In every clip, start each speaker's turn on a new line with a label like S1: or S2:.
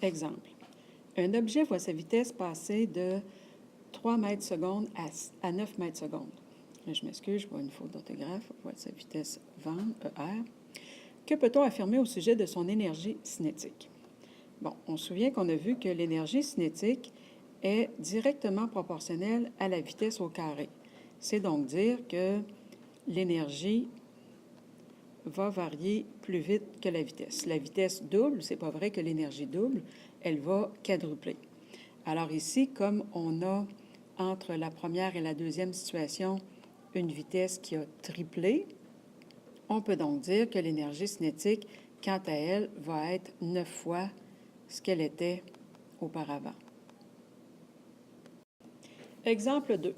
S1: Exemple. Un objet voit sa vitesse passer de 3 mètres secondes à 9 mètres secondes. Là, je m'excuse, je vois une faute d'orthographe. Voit sa vitesse vent, ER. Que peut-on affirmer au sujet de son énergie cinétique? Bon, on se souvient qu'on a vu que l'énergie cinétique est directement proportionnelle à la vitesse au carré. C'est donc dire que l'énergie va varier plus vite que la vitesse. La vitesse double, c'est pas vrai que l'énergie double, elle va quadrupler. Alors ici, comme on a entre la première et la deuxième situation une vitesse qui a triplé, on peut donc dire que l'énergie cinétique, quant à elle, va être 9 fois ce qu'elle était auparavant. Exemple 2.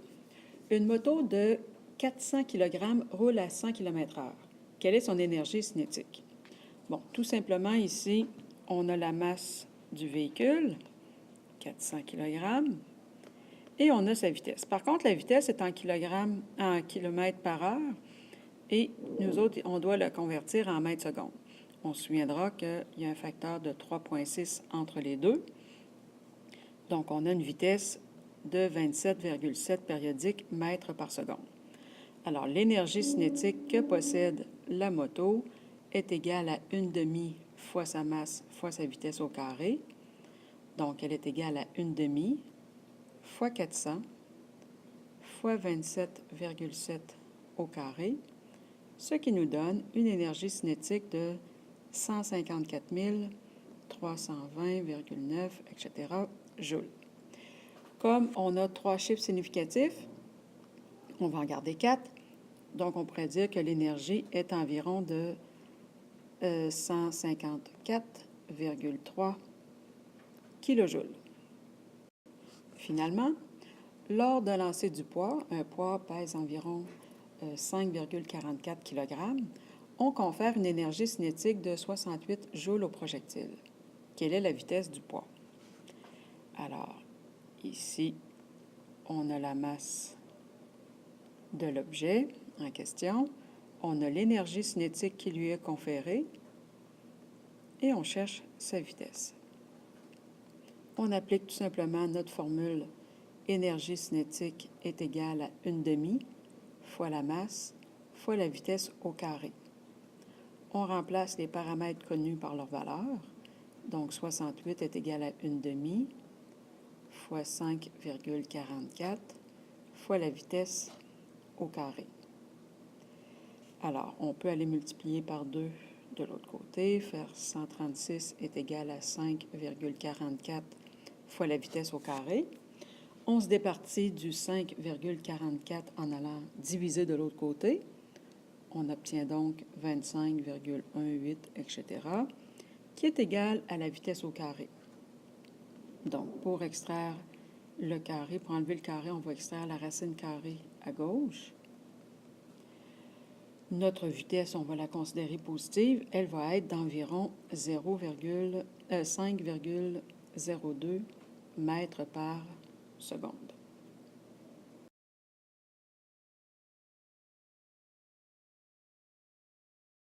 S1: Une moto de 400 kg roule à 100 km/h. Quelle est son énergie cinétique? Bon, tout simplement ici, on a la masse du véhicule, 400 kg, et on a sa vitesse. Par contre, la vitesse est en kilomètres par heure, et nous autres, on doit la convertir en mètres secondes. On se souviendra qu'il y a un facteur de 3,6 entre les deux. Donc, on a une vitesse de 27,7 périodiques mètres par seconde. Alors, l'énergie cinétique que possède la moto est égale à 1/2 fois sa masse fois sa vitesse au carré. Donc, elle est égale à 1/2 fois 400 fois 27,7 au carré, ce qui nous donne une énergie cinétique de 154 320,9, etc. joules. Comme on a 3 chiffres significatifs, on va en garder 4. Donc, on pourrait dire que l'énergie est environ de 154,3 kJ. Finalement, lors d'un lancer du poids, un poids pèse environ 5,44 kg, on confère une énergie cinétique de 68 joules au projectile. Quelle est la vitesse du poids? Alors, ici, on a la masse de l'objet en question, on a l'énergie cinétique qui lui est conférée et on cherche sa vitesse. On applique tout simplement notre formule énergie cinétique est égale à 1/2 fois la masse fois la vitesse au carré. On remplace les paramètres connus par leur valeur. Donc, 68 est égal à 1/2 fois 5,44 fois la vitesse au carré. Alors, on peut aller multiplier par 2 de l'autre côté, faire 136 est égal à 5,44 fois la vitesse au carré. On se départit du 5,44 en allant diviser de l'autre côté. On obtient donc 25,18, etc., qui est égal à la vitesse au carré. Donc, pour extraire le carré, pour enlever le carré, on va extraire la racine carrée à gauche. Notre vitesse, on va la considérer positive. Elle va être d'environ 5,02 mètres par seconde.